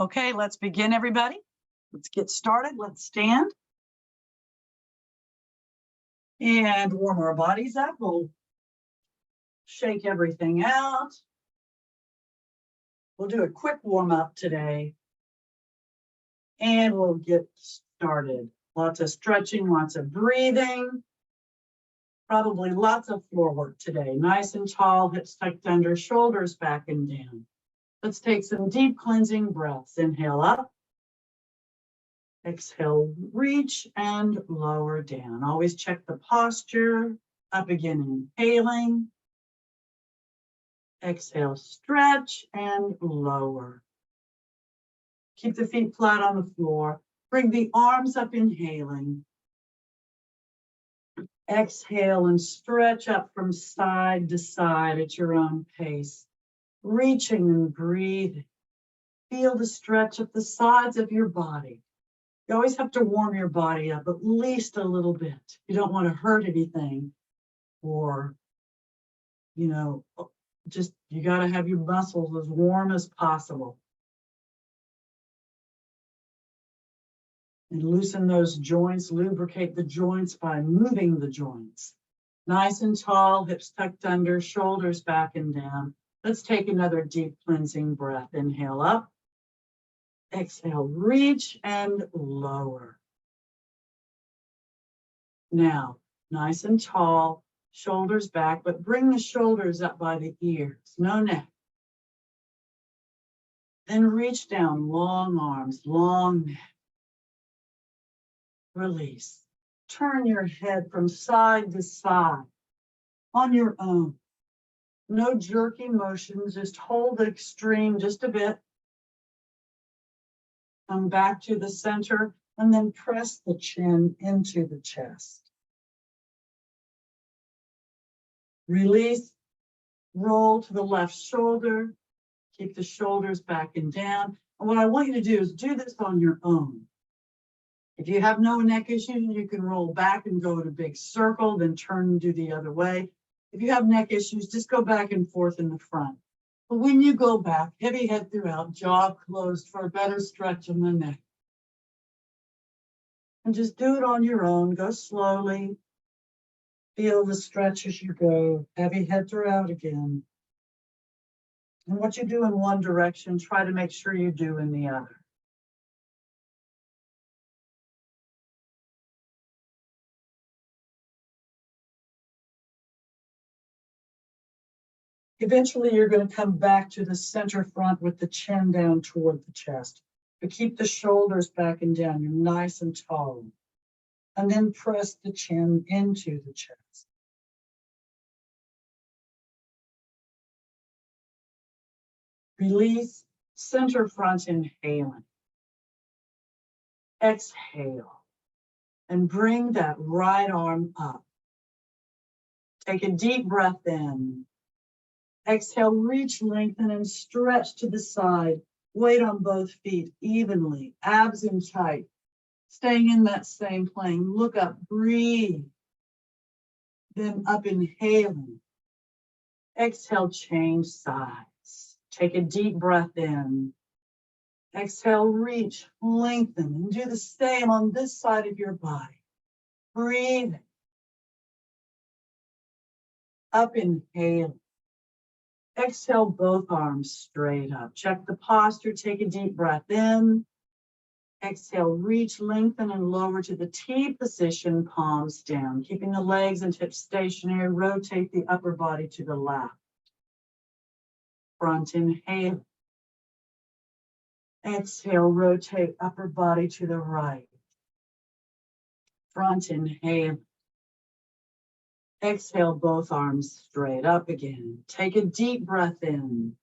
Okay, let's begin, everybody. Let's get started. Let's stand and warm our bodies up. We'll shake everything out. We'll do a quick warm up today and we'll get started. Lots of stretching, lots of breathing, probably lots of floor work today. Nice and tall, hips tucked under, shoulders back and down. Let's take some deep cleansing breaths. Inhale up. Exhale, reach and lower down. Always check the posture. Up again, inhaling. Exhale, stretch and lower. Keep the feet flat on the floor. Bring the arms up, inhaling. Exhale and stretch up from side to side at your own pace. Reaching and breathing. Feel the stretch of the sides of your body. You always have to warm your body up at least a little bit. You don't want to hurt anything or, just you got to have your muscles as warm as possible. And loosen those joints, lubricate the joints by moving the joints. Nice and tall, hips tucked under, shoulders back and down. Let's take another deep cleansing breath. Inhale up. Exhale, reach and lower. Now, nice and tall, shoulders back, but bring the shoulders up by the ears, no neck. Then reach down, long arms, long neck. Release. Turn your head from side to side on your own. No jerky motions, just hold the extreme just a bit. Come back to the center and then press the chin into the chest. Release, roll to the left shoulder, keep the shoulders back and down. And what I want you to do is do this on your own. If you have no neck issues, you can roll back and go in a big circle, then turn and do the other way. If you have neck issues, just go back and forth in the front. But when you go back, heavy head throughout, jaw closed for a better stretch in the neck. And just do it on your own. Go slowly. Feel the stretch as you go. Heavy head throughout again. And what you do in one direction, try to make sure you do in the other. Eventually, you're going to come back to the center front with the chin down toward the chest. But keep the shoulders back and down. You're nice and tall. And then press the chin into the chest. Release, center front, inhaling. Exhale. And bring that right arm up. Take a deep breath in. Exhale, reach, lengthen, and stretch to the side. Weight on both feet evenly, abs in tight. Staying in that same plane. Look up, breathe. Then up, inhaling. Exhale, change sides. Take a deep breath in. Exhale, reach, lengthen, and do the same on this side of your body. Breathe. Up, inhaling. Exhale, both arms straight up. Check the posture. Take a deep breath in. Exhale, reach, lengthen, and lower to the T position, palms down. Keeping the legs and hips stationary, rotate the upper body to the left. Front inhale. Exhale, rotate upper body to the right. Front inhale. Exhale, both arms straight up again. Take a deep breath in.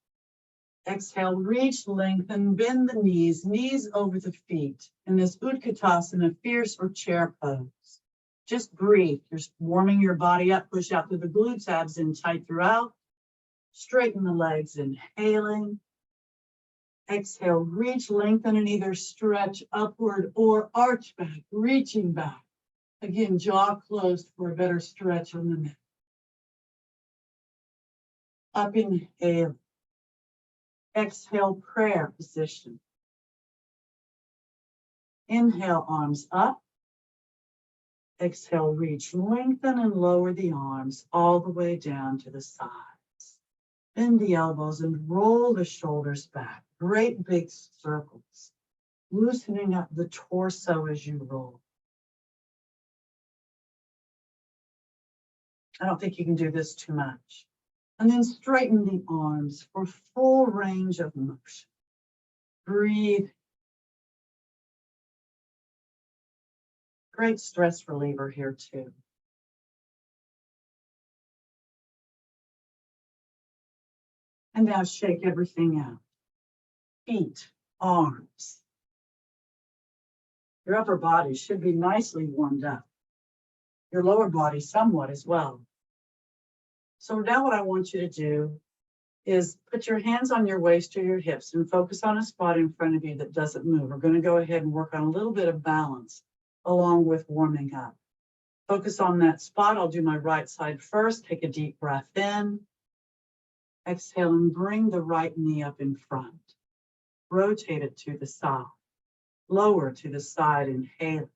Exhale, reach, lengthen, bend the knees over the feet. In this Utkatasana, fierce or chair pose. Just breathe. You're warming your body up. Push out through the glutes, abs in tight throughout. Straighten the legs, inhaling. Exhale, reach, lengthen, and either stretch upward or arch back, reaching back. Again, jaw closed for a better stretch on the neck. Up, inhale. Exhale, prayer position. Inhale, arms up. Exhale, reach, lengthen, and lower the arms all the way down to the sides. Bend the elbows and roll the shoulders back. Great big circles, loosening up the torso as you roll. I don't think you can do this too much. And then straighten the arms for full range of motion. Breathe. Great stress reliever here too. And now shake everything out. Feet, arms. Your upper body should be nicely warmed up. Your lower body somewhat as well. So now what I want you to do is put your hands on your waist or your hips and focus on a spot in front of you that doesn't move. We're going to go ahead and work on a little bit of balance along with warming up. Focus on that spot. I'll do my right side first. Take a deep breath in. Exhale and bring the right knee up in front. Rotate it to the side. Lower to the side, inhale.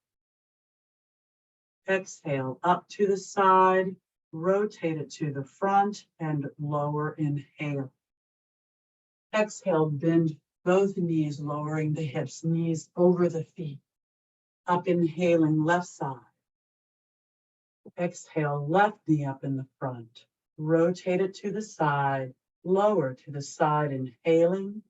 Exhale, up to the side. Rotate it to the front and lower, inhale. Exhale, bend both knees, lowering the hips, knees over the feet. Up, inhaling, left side. Exhale, left knee up in the front. Rotate it to the side, lower to the side, inhaling.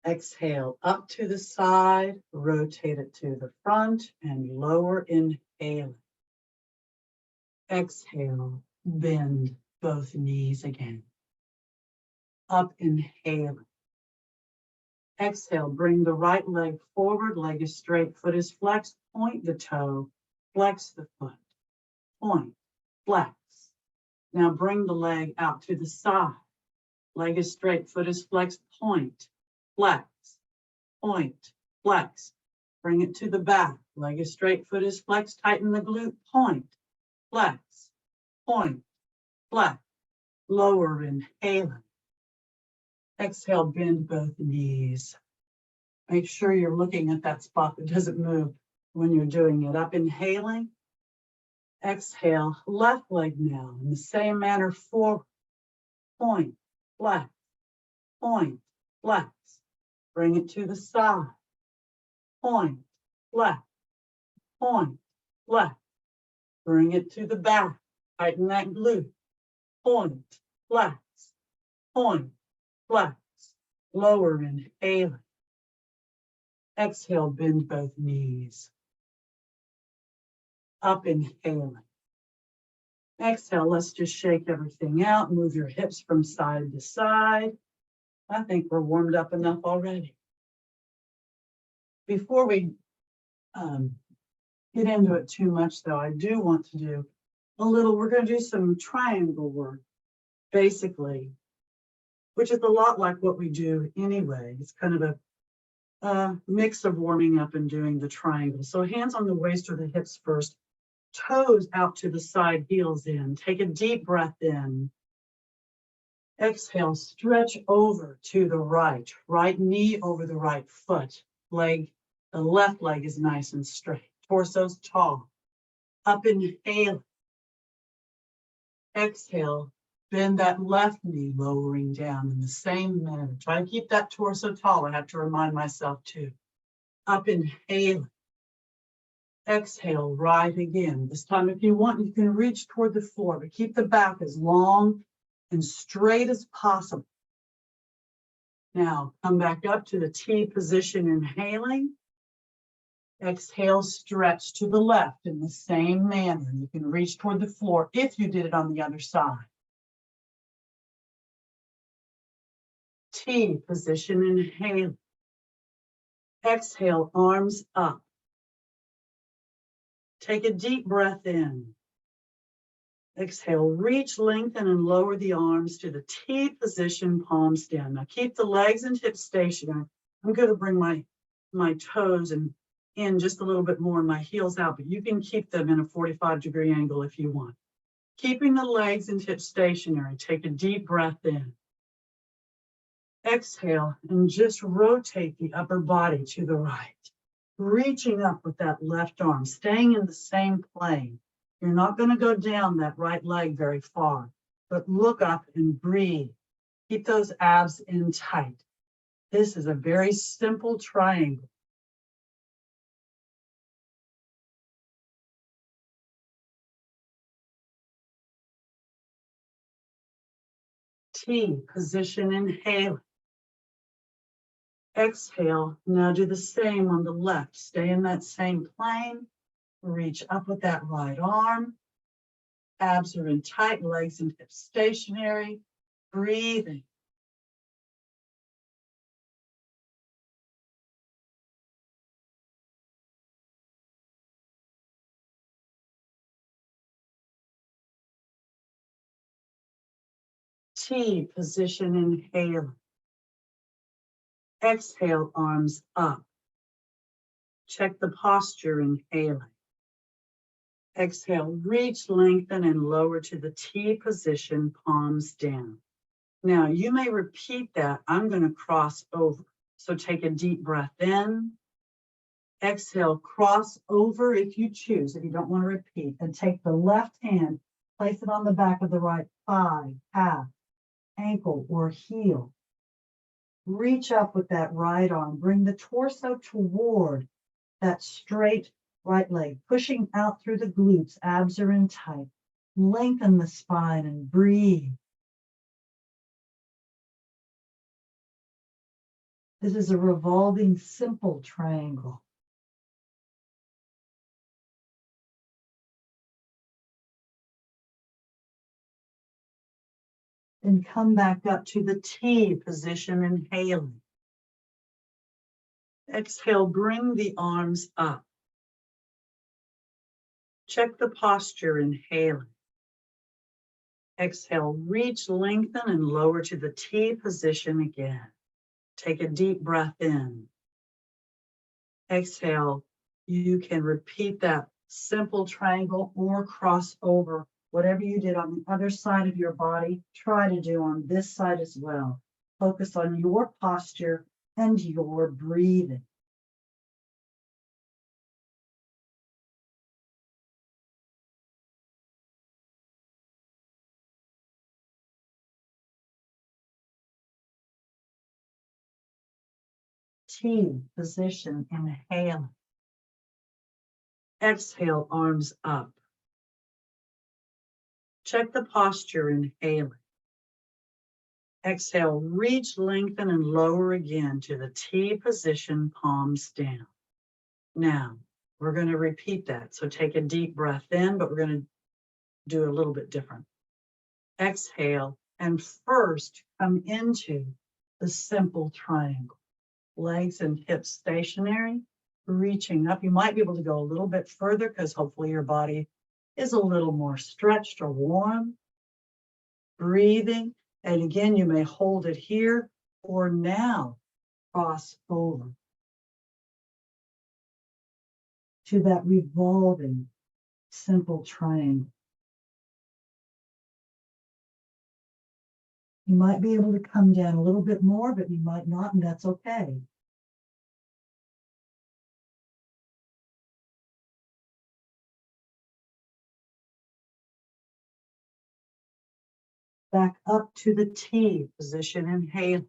Exhale, up to the side, rotate it to the front and lower, inhaling. Exhale, bend both knees again. Up, inhaling. Exhale, bring the right leg forward, leg is straight, foot is flexed, point the toe, flex the foot, point, flex. Now bring the leg out to the side. Leg is straight, foot is flexed, point, flex, point, flex. Bring it to the back. Leg is straight, foot is flexed, tighten the glute, point, flex, point, flex. Lower, inhaling. Exhale, bend both knees. Make sure you're looking at that spot that doesn't move when you're doing it. Up, inhaling. Exhale, left leg now. In the same manner, forward. Point, flex, point, flex. Bring it to the side. Point, flex, point, flex. Bring it to the back. Tighten that glute. Point, flex, point, flex. Lower, inhaling. Exhale, bend both knees. Up, inhaling. Exhale, let's just shake everything out. Move your hips from side to side. I think we're warmed up enough already. Before we get into it too much, though, I do want to do we're going to do some triangle work, basically, which is a lot like what we do anyway. It's kind of a mix of warming up and doing the triangle. So hands on the waist or the hips first, toes out to the side, heels in. Take a deep breath in. Exhale, stretch over to the right knee over the right foot. The left leg is nice and straight. Torso's tall. Up, inhale. Exhale, bend that left knee, lowering down in the same manner. Try to keep that torso tall. I have to remind myself too. Up, inhale. Exhale, right again. This time, if you want, you can reach toward the floor, but keep the back as long and straight as possible. Now, come back up to the T position, inhaling. Exhale, stretch to the left in the same manner. You can reach toward the floor if you did it on the other side. T position, inhaling. Exhale, arms up. Take a deep breath in. Exhale, reach, lengthen, and lower the arms to the T position, palms down. Now keep the legs and hips stationary. I'm going to bring my toes in just a little bit more and my heels out, but you can keep them in a 45-degree angle if you want. Keeping the legs and hips stationary, take a deep breath in. Exhale and just rotate the upper body to the right. Reaching up with that left arm, staying in the same plane. You're not going to go down that right leg very far, but look up and breathe. Keep those abs in tight. This is a very simple triangle. T, position, inhale. Exhale, now do the same on the left. Stay in that same plane. Reach up with that right arm. Abs are in tight, legs and hips stationary. Breathing. T, position, inhale. Exhale, arms up. Check the posture, inhaling. Exhale, reach, lengthen, and lower to the T position, palms down. Now, you may repeat that. I'm going to cross over. So take a deep breath in. Exhale, cross over if you choose, if you don't want to repeat. And take the left hand, place it on the back of the right thigh, calf, ankle, or heel. Reach up with that right arm. Bring the torso toward that straight right leg, pushing out through the glutes. Abs are in tight. Lengthen the spine and breathe. This is a revolving simple triangle. Then come back up to the T position, inhaling. Exhale, bring the arms up. Check the posture, inhaling. Exhale, reach, lengthen, and lower to the T position again. Take a deep breath in. Exhale, you can repeat that simple triangle or cross over. Whatever you did on the other side of your body, try to do on this side as well. Focus on your posture and your breathing. T position, inhaling. Exhale, arms up. Check the posture, inhaling. Exhale, reach, lengthen, and lower again to the T position, palms down. Now, we're going to repeat that. So take a deep breath in, but we're going to do a little bit different. Exhale, and first come into the simple triangle. Legs and hips stationary, reaching up. You might be able to go a little bit further because hopefully your body is a little more stretched or warm. Breathing, and again, you may hold it here or now cross over to that revolving simple triangle. You might be able to come down a little bit more, but you might not, and that's okay. Back up to the T position, inhale.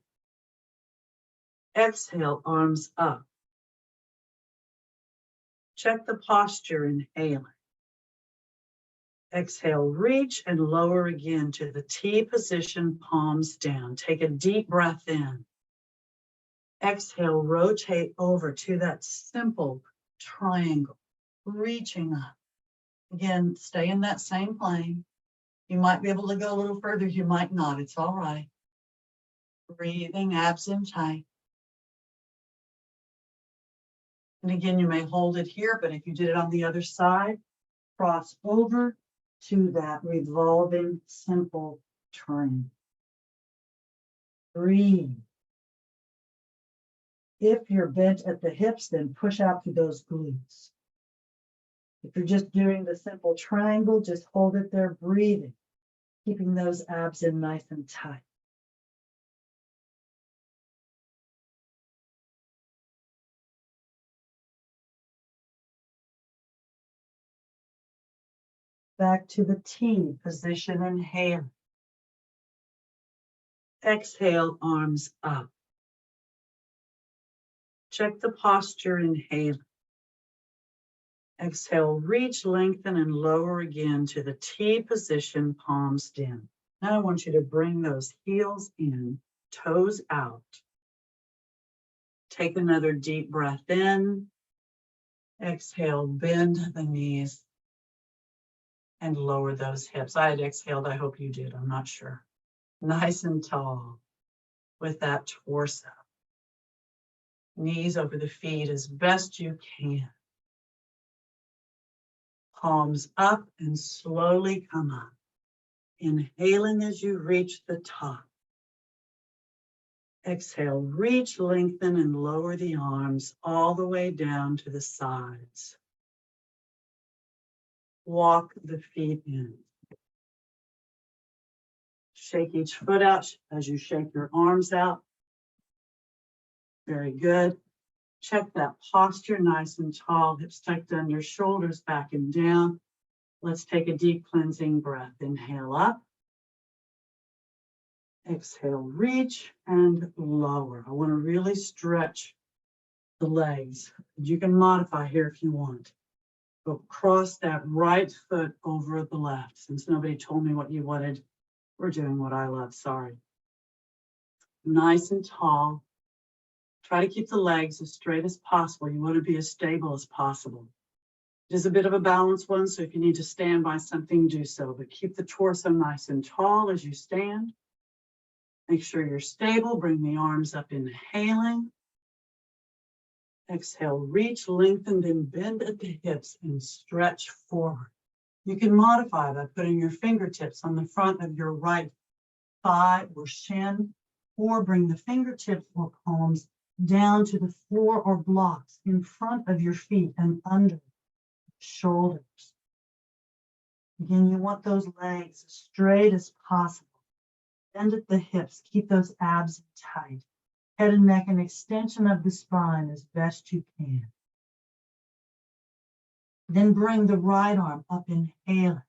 Exhale, arms up. Check the posture, inhaling. Exhale, reach and lower again to the T position, palms down. Take a deep breath in. Exhale, rotate over to that simple triangle, reaching up. Again, stay in that same plane. You might be able to go a little further, you might not, it's all right. Breathing, abs in tight. And again, you may hold it here, but if you did it on the other side, cross over to that revolving simple triangle. Breathe. If you're bent at the hips, then push out to those glutes. If you're just doing the simple triangle, just hold it there, breathing, keeping those abs in nice and tight. Back to the T position, inhale. Exhale, arms up. Check the posture, inhale. Exhale, reach, lengthen, and lower again to the T position, palms down. Now I want you to bring those heels in, toes out. Take another deep breath in. Exhale, bend the knees and lower those hips. I had exhaled, I hope you did, I'm not sure. Nice and tall with that torso. Knees over the feet as best you can. Palms up and slowly come up. Inhaling as you reach the top. Exhale, reach, lengthen, and lower the arms all the way down to the sides. Walk the feet in. Shake each foot out as you shake your arms out. Very good. Check that posture, nice and tall, hips tucked under, shoulders back and down. Let's take a deep cleansing breath. Inhale up. Exhale, reach and lower. I want to really stretch the legs. You can modify here if you want. But cross that right foot over the left. Since nobody told me what you wanted, we're doing what I love, sorry. Nice and tall. Try to keep the legs as straight as possible. You want to be as stable as possible. It is a bit of a balanced one, so if you need to stand by something, do so. But keep the torso nice and tall as you stand. Make sure you're stable. Bring the arms up, inhaling. Exhale, reach, lengthen, then bend at the hips and stretch forward. You can modify by putting your fingertips on the front of your right thigh or shin, or bring the fingertips or palms down to the floor or blocks in front of your feet and under the shoulders. Again, you want those legs as straight as possible. Bend at the hips, keep those abs tight. Head and neck, an extension of the spine as best you can. Then bring the right arm up, inhale.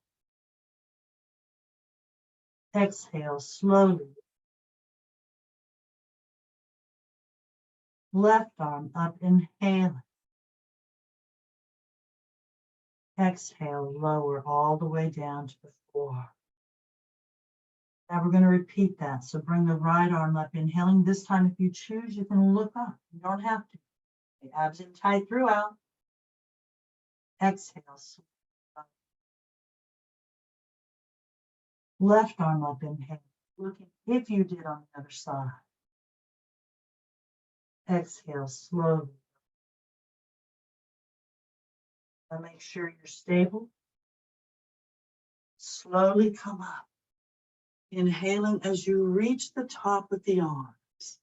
Exhale slowly. Left arm up, inhale. Exhale, lower all the way down to the floor. Now we're going to repeat that. So bring the right arm up, inhaling. This time, if you choose, you can look up. You don't have to. The abs in tight throughout. Exhale. Left arm up, inhale. Looking if you did on the other side. Exhale slowly. Now make sure you're stable. Slowly come up. Inhaling as you reach the top with the arms.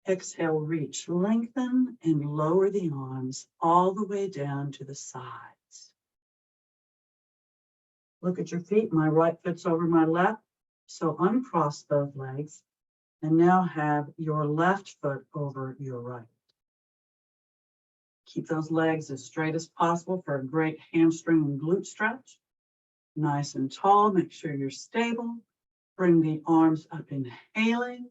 Exhale, reach, lengthen, and lower the arms all the way down to the sides. Look at your feet. My right foot's over my left. So uncross those legs. And now have your left foot over your right. Keep those legs as straight as possible for a great hamstring and glute stretch. Nice and tall, make sure you're stable. Bring the arms up, inhaling.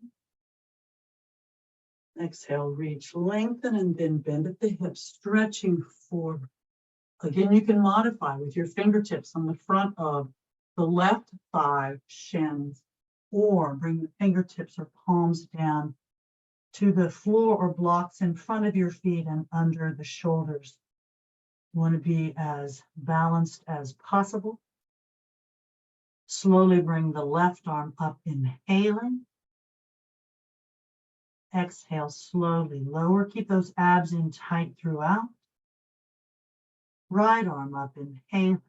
Exhale, reach, lengthen, and then bend at the hips, stretching forward. Again, you can modify with your fingertips on the front of the left thigh, shins, or bring the fingertips or palms down to the floor or blocks in front of your feet and under the shoulders. You want to be as balanced as possible. Slowly bring the left arm up, inhaling. Exhale, slowly lower. Keep those abs in tight throughout. Right arm up, inhale.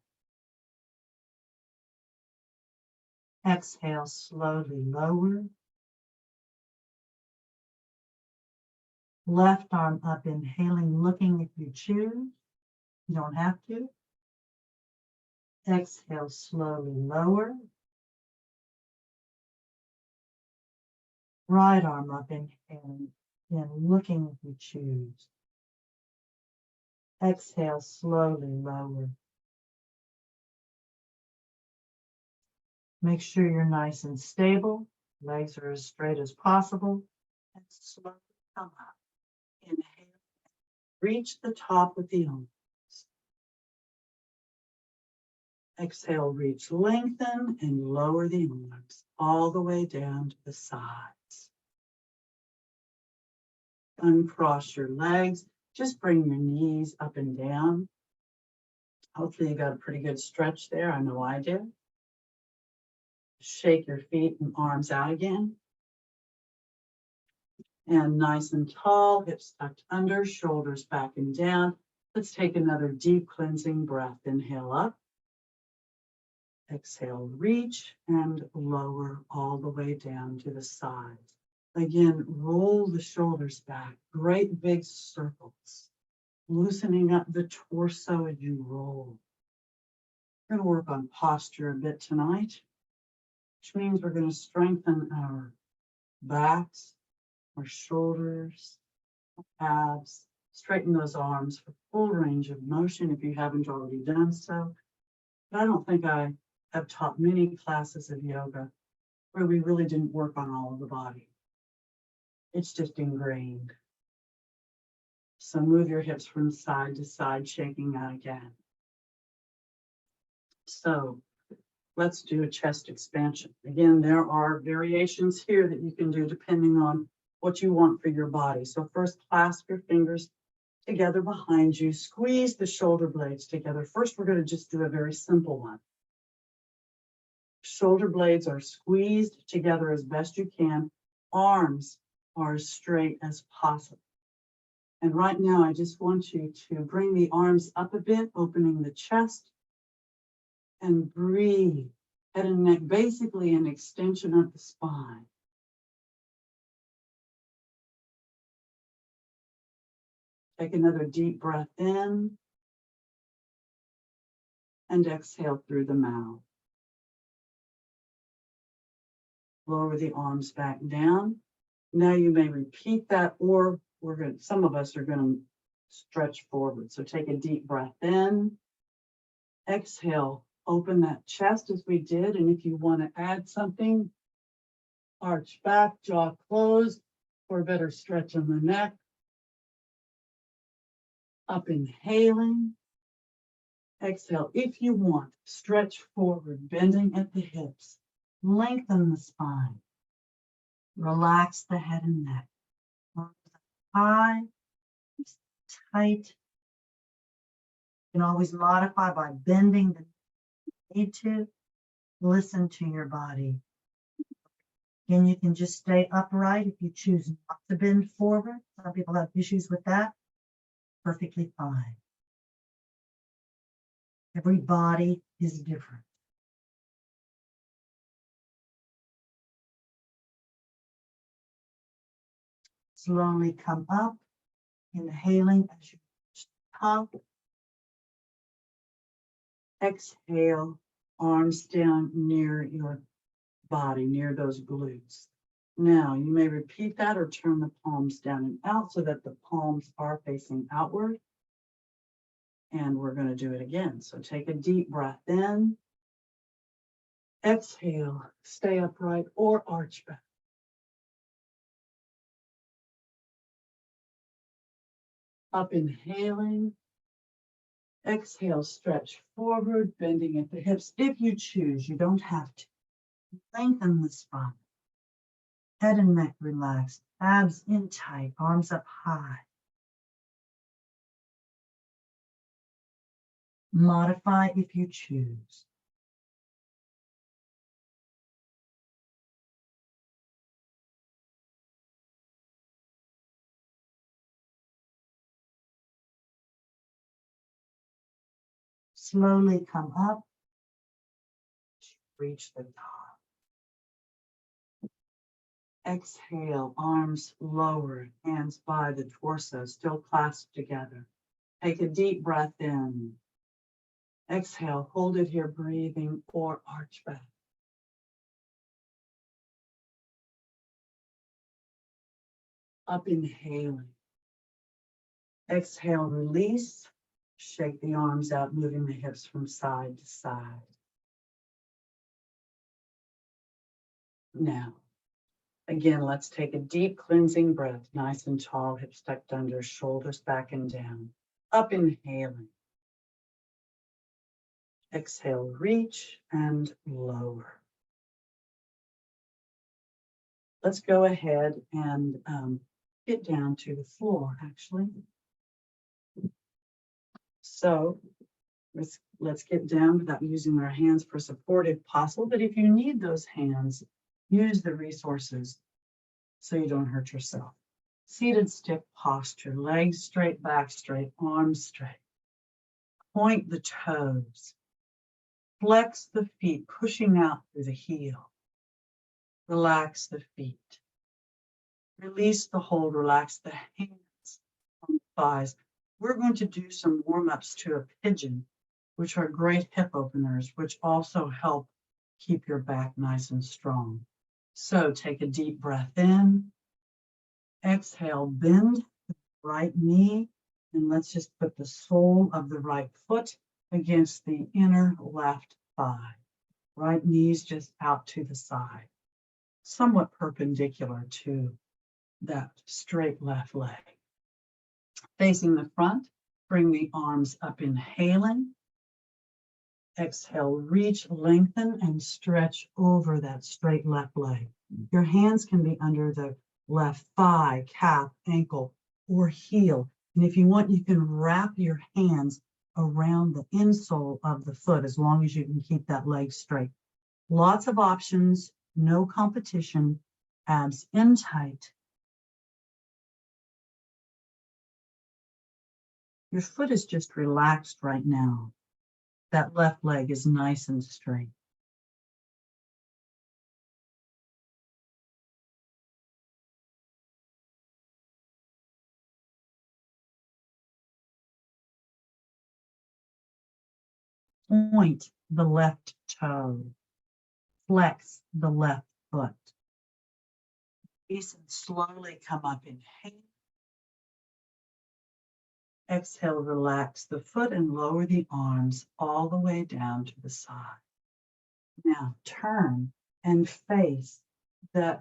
Exhale, slowly lower. Left arm up, inhaling, looking if you choose. You don't have to. Exhale, slowly lower. Right arm up, inhaling, and looking if you choose. Exhale, slowly lower. Make sure you're nice and stable. Legs are as straight as possible. And slowly come up. Inhale. Reach the top with the arms. Exhale, reach, lengthen, and lower the arms all the way down to the sides. Uncross your legs. Just bring your knees up and down. Hopefully you got a pretty good stretch there. I know I did. Shake your feet and arms out again. And nice and tall, hips tucked under, shoulders back and down. Let's take another deep cleansing breath. Inhale up. Exhale, reach and lower all the way down to the sides. Again, roll the shoulders back, great big circles, loosening up the torso as you roll. We're going to work on posture a bit tonight, which means we're going to strengthen our backs, our shoulders, abs, straighten those arms for full range of motion if you haven't already done so. But I don't think I have taught many classes of yoga where we really didn't work on all of the body. It's just ingrained. So move your hips from side to side, shaking out again. So let's do a chest expansion. Again, there are variations here that you can do depending on what you want for your body. So first, clasp your fingers together behind you. Squeeze the shoulder blades together. First, we're going to just do a very simple one. Shoulder blades are squeezed together as best you can. Arms are as straight as possible. And right now, I just want you to bring the arms up a bit, opening the chest, and breathe. Head and neck, basically an extension of the spine. Take another deep breath in, and exhale through the mouth. Lower the arms back down. Now you may repeat that, or some of us are going to stretch forward. So take a deep breath in. Exhale, open that chest as we did. And if you want to add something, arch back, jaw closed for a better stretch on the neck. Up inhaling. Exhale, if you want, stretch forward, bending at the hips. Lengthen the spine. Relax the head and neck. Arms high, tight. You can always modify by bending the need to. Listen to your body. Again, you can just stay upright if you choose not to bend forward. Some people have issues with that. Perfectly fine. Every body is different. Slowly come up, inhaling as you reach the top. Exhale, arms down near your body, near those glutes. Now, you may repeat that or turn the palms down and out so that the palms are facing outward. And we're going to do it again. So take a deep breath in. Exhale, stay upright or arch back. Up inhaling. Exhale, stretch forward, bending at the hips. If you choose, you don't have to. Lengthen the spine. Head and neck relaxed. Abs in tight, arms up high. Modify if you choose. Slowly come up, reach the top. Exhale, arms lowered, hands by the torso, still clasped together. Take a deep breath in. Exhale, hold it here, breathing or arch back. Up inhaling. Exhale, release. Shake the arms out, moving the hips from side to side. Now, again, let's take a deep cleansing breath, nice and tall, hips tucked under, shoulders back and down. Up, inhaling. Exhale, reach and lower. Let's go ahead and get down to the floor, actually. So let's get down without using our hands for support if possible. But if you need those hands, use the resources so you don't hurt yourself. Seated stick posture, legs straight, back straight, arms straight. Point the toes. Flex the feet, pushing out through the heel. Relax the feet. Release the hold, relax the hands on the thighs. We're going to do some warm-ups to a pigeon, which are great hip openers, which also help keep your back nice and strong. So take a deep breath in. Exhale, bend the right knee, and let's just put the sole of the right foot against the inner left thigh. Right knee's just out to the side, somewhat perpendicular to that straight left leg. Facing the front, bring the arms up, inhaling. Exhale, reach, lengthen, and stretch over that straight left leg. Your hands can be under the left thigh, calf, ankle, or heel. And if you want, you can wrap your hands around the insole of the foot as long as you can keep that leg straight. Lots of options, no competition, abs in tight. Your foot is just relaxed right now. That left leg is nice and straight. Point the left toe. Flex the left foot. Release and slowly come up, inhale. Exhale, relax the foot and lower the arms all the way down to the side. Now turn and face that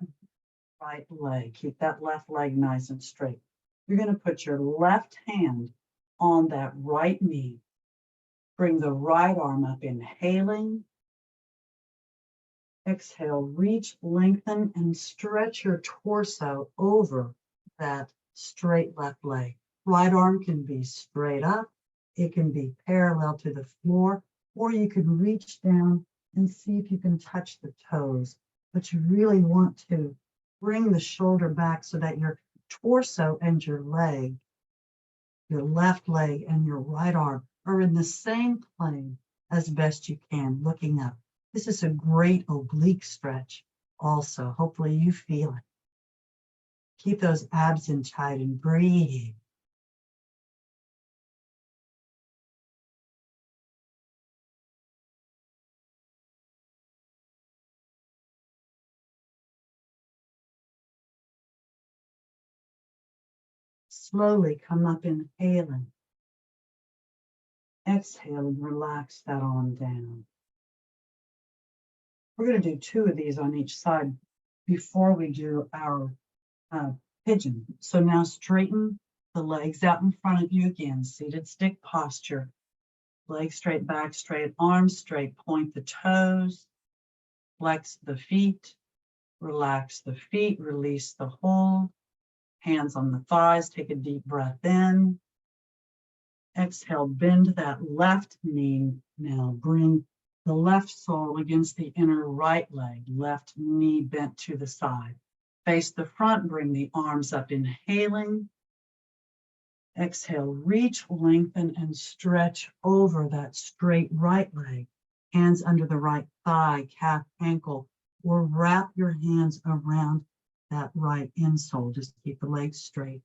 right leg. Keep that left leg nice and straight. You're going to put your left hand on that right knee. Bring the right arm up, inhaling. Exhale, reach, lengthen, and stretch your torso over that straight left leg. Right arm can be straight up. It can be parallel to the floor, or you can reach down and see if you can touch the toes. But you really want to bring the shoulder back so that your torso and your leg, your left leg and your right arm, are in the same plane as best you can, looking up. This is a great oblique stretch also. Hopefully you feel it. Keep those abs in tight and breathe. Slowly come up, inhaling. Exhale and relax that arm down. We're going to do 2 of these on each side before we do our pigeon. So now straighten the legs out in front of you again, seated stick posture. Legs straight, back straight, arms straight. Point the toes, flex the feet, relax the feet, release the hold. Hands on the thighs, take a deep breath in. Exhale, bend that left knee. Now bring the left sole against the inner right leg, left knee bent to the side. Face the front, bring the arms up, inhaling. Exhale, reach, lengthen, and stretch over that straight right leg. Hands under the right thigh, calf, ankle, or wrap your hands around that right insole. Just keep the legs straight.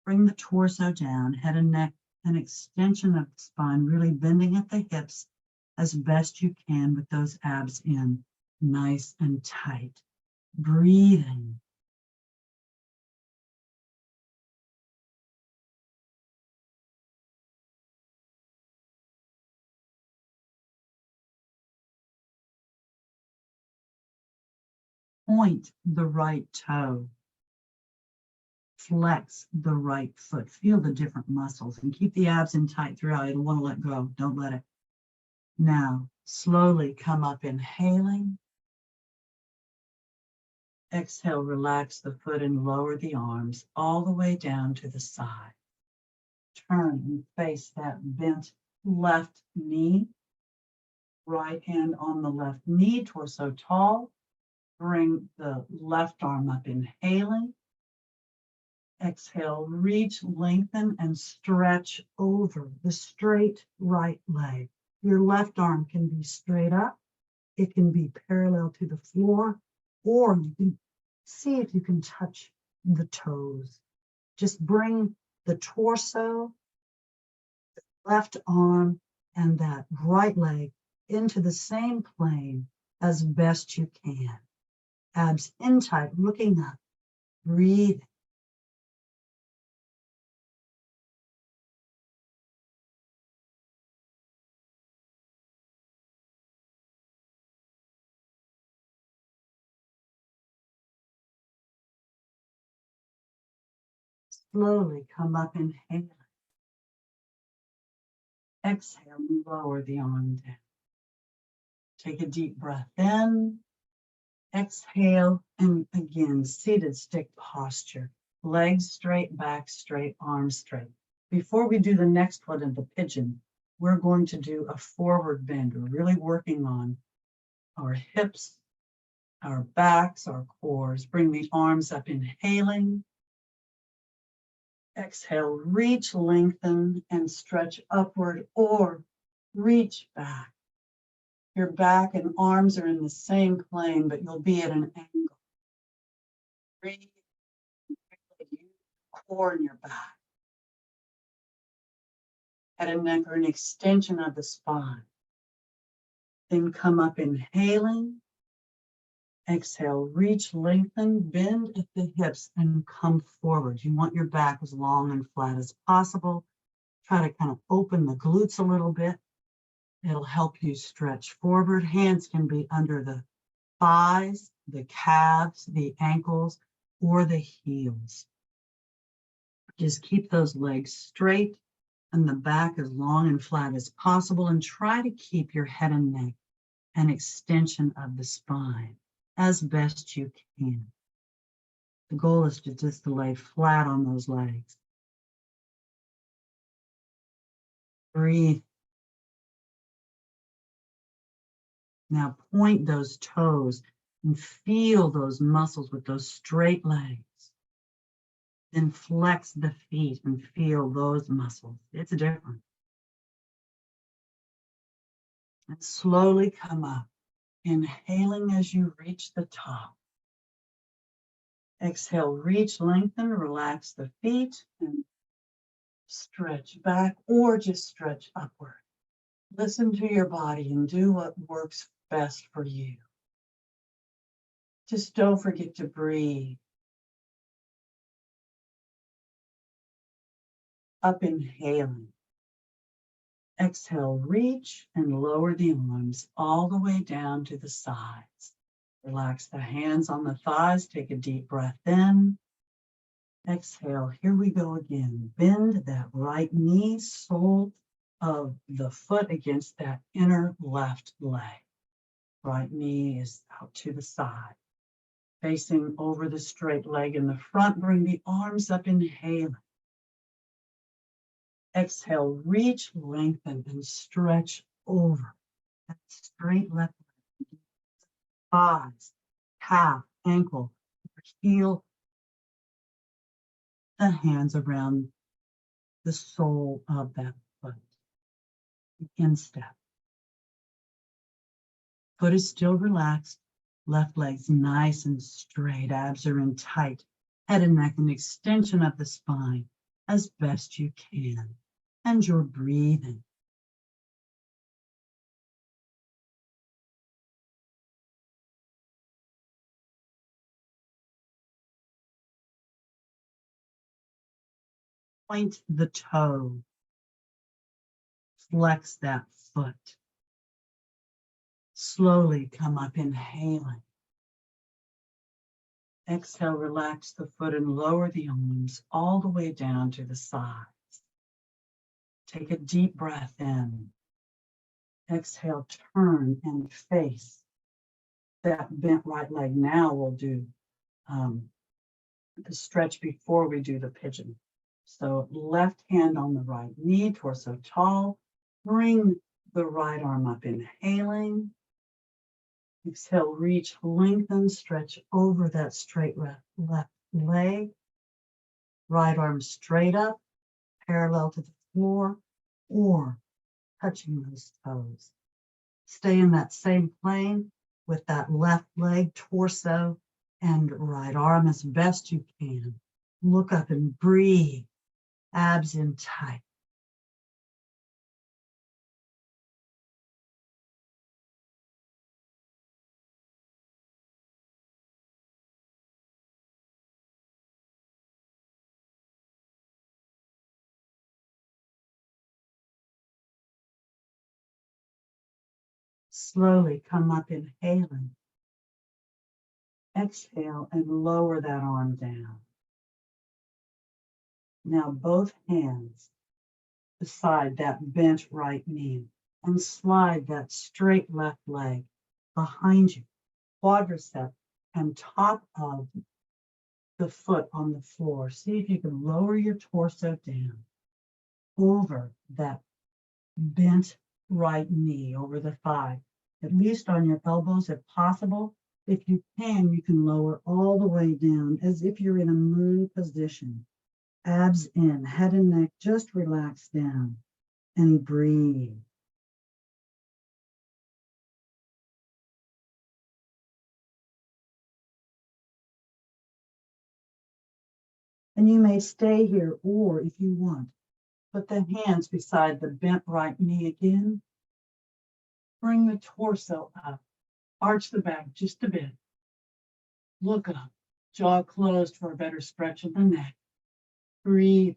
Bring the torso down, head and neck, an extension of the spine, really bending at the hips as best you can with those abs in, nice and tight. Breathing. point the right toe. Flex the right foot. Feel the different muscles and keep the abs in tight throughout. You don't want to let go. Don't let it. Now, slowly come up, inhaling. Exhale, relax the foot and lower the arms all the way down to the side. Turn and face that bent left knee. Right hand on the left knee, torso tall. Bring the left arm up, inhaling. Exhale, reach, lengthen, and stretch over the straight right leg. Your left arm can be straight up. It can be parallel to the floor, or you can see if you can touch the toes. Just bring the torso, the left arm, and that right leg into the same plane as best you can. Abs in tight, looking up, breathing. Slowly come up, inhaling. Exhale, lower the arm down. Take a deep breath in. Exhale, and again, seated stick posture. Legs straight, back straight, arms straight. Before we do the next one in the pigeon, we're going to do a forward bend. We're really working on our hips, our backs, our cores. Bring the arms up, inhaling. Exhale, reach, lengthen, and stretch upward or reach back. Your back and arms are in the same plane, but you'll be at an angle. Breathe, core in your back. Head and neck are an extension of the spine. Then come up, inhaling. Exhale, reach, lengthen, bend at the hips, and come forward. You want your back as long and flat as possible. Try to kind of open the glutes a little bit. It'll help you stretch forward. Hands can be under the thighs, the calves, the ankles, or the heels. Just keep those legs straight and the back as long and flat as possible, and try to keep your head and neck an extension of the spine as best you can. The goal is to just lay flat on those legs. Breathe. Now point those toes and feel those muscles with those straight legs. Then flex the feet and feel those muscles. It's different. And slowly come up, inhaling as you reach the top. Exhale, reach, lengthen, relax the feet, and stretch back or just stretch upward. Listen to your body and do what works best for you. Just don't forget to breathe. Up, inhaling. Exhale, reach and lower the arms all the way down to the sides. Relax the hands on the thighs. Take a deep breath in. Exhale, here we go again. Bend that right knee, sole of the foot against that inner left leg. Right knee is out to the side. Facing over the straight leg in the front, bring the arms up, inhaling. Exhale, reach, lengthen, and stretch over that straight left leg. Thighs, calf, ankle, heel, the hands around the sole of that foot. Instep. Foot is still relaxed. Left leg's nice and straight. Abs are in tight. Head and neck an extension of the spine as best you can. And you're breathing. Point the toe. Flex that foot. Slowly come up, inhaling. Exhale, relax the foot and lower the arms all the way down to the sides. Take a deep breath in. Exhale, turn and face that bent right leg. Now we'll do the stretch before we do the pigeon. So left hand on the right knee, torso tall. Bring the right arm up, inhaling. Exhale, reach, lengthen, stretch over that straight left leg. Right arm straight up, parallel to the floor, or touching those toes. Stay in that same plane with that left leg, torso, and right arm as best you can. Look up and breathe, abs in tight. Slowly come up, inhaling. Exhale and lower that arm down. Now both hands beside that bent right knee and slide that straight left leg behind you, quadricep and top of the foot on the floor. See if you can lower your torso down over that bent right knee, over the thigh, at least on your elbows if possible. If you can lower all the way down as if you're in a moon position. Abs in, head and neck just relax down and breathe. And you may stay here, or if you want, put the hands beside the bent right knee again. Bring the torso up. Arch the back just a bit. Look up. Jaw closed for a better stretch of the neck. Breathe.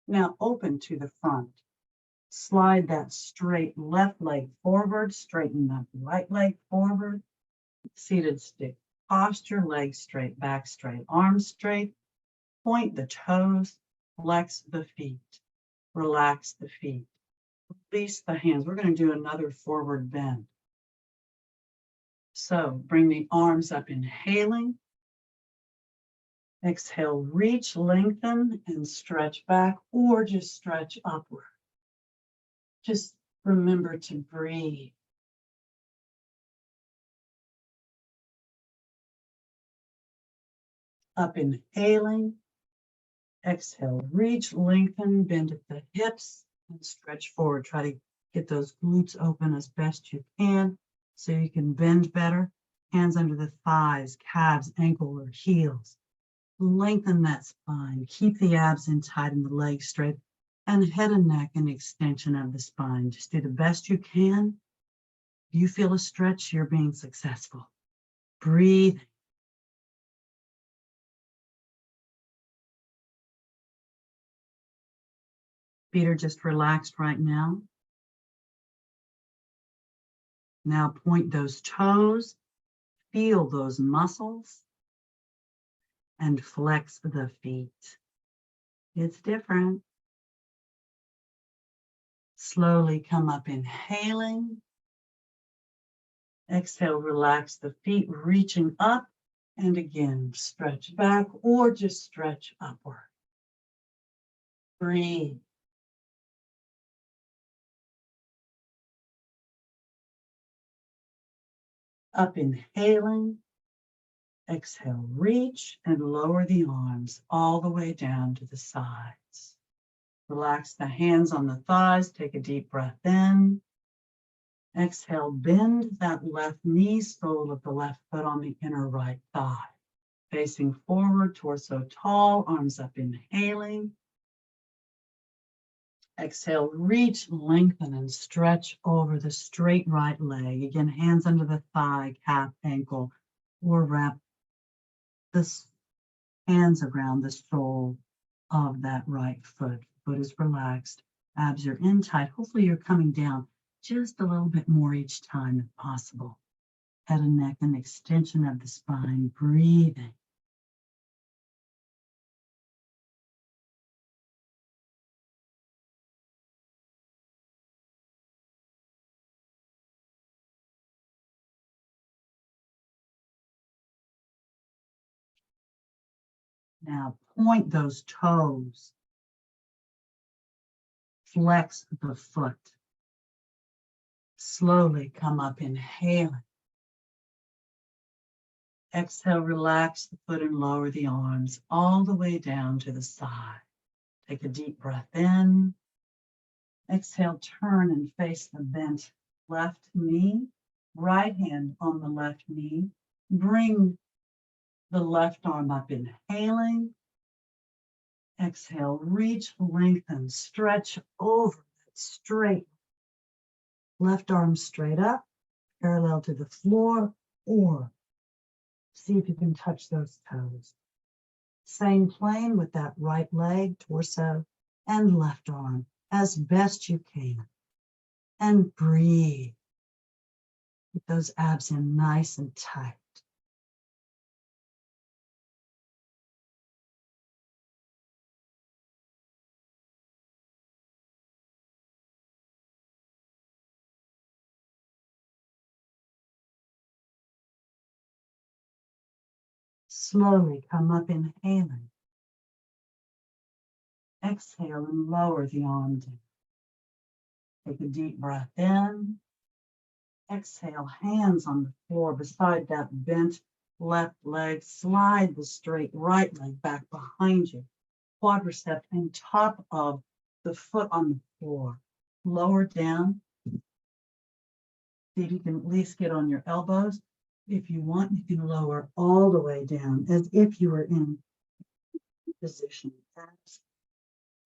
Now open to the front. Slide that straight left leg forward, straighten that right leg forward. Seated stick posture, legs straight, back straight, arms straight. Point the toes, flex the feet, relax the feet. Release the hands. We're going to do another forward bend. So bring the arms up, inhaling. Exhale, reach, lengthen, and stretch back, or just stretch upward. Just remember to breathe. Up, inhaling. Exhale, reach, lengthen, bend at the hips, and stretch forward. Try to get those glutes open as best you can so you can bend better. Hands under the thighs, calves, ankle, or heels. Lengthen that spine. Keep the abs in tight and the legs straight. And head and neck an extension of the spine. Just do the best you can. If you feel a stretch, you're being successful. Breathe. Feet are just relaxed right now. Now point those toes, feel those muscles, and flex the feet. It's different. Slowly come up, inhaling. Exhale, relax the feet, reaching up, and again, stretch back or just stretch upward. Breathe. Up, inhaling. Exhale, reach and lower the arms all the way down to the sides. Relax the hands on the thighs. Take a deep breath in. Exhale, bend that left knee, sole of the left foot on the inner right thigh. Facing forward, torso tall, arms up, inhaling. Exhale, reach, lengthen, and stretch over the straight right leg. Again, hands under the thigh, calf, ankle, or wrap the hands around the sole of that right foot. Foot is relaxed, abs are in tight. Hopefully you're coming down just a little bit more each time if possible. Head and neck, an extension of the spine, breathing. Now point those toes. Flex the foot. Slowly come up, inhaling. Exhale, relax the foot and lower the arms all the way down to the side. Take a deep breath in. Exhale, turn and face the bent left knee. Right hand on the left knee. Bring the left arm up, inhaling. Exhale, reach, lengthen, stretch over that straight. Left arm straight up, parallel to the floor, or see if you can touch those toes. Same plane with that right leg, torso, and left arm as best you can. And breathe. Keep those abs in nice and tight. Slowly come up, inhaling. Exhale and lower the arm down. Take a deep breath in. Exhale, hands on the floor beside that bent left leg. Slide the straight right leg back behind you. Quadricep on top of the foot on the floor. Lower down. See if you can at least get on your elbows. If you want, you can lower all the way down as if you were in position.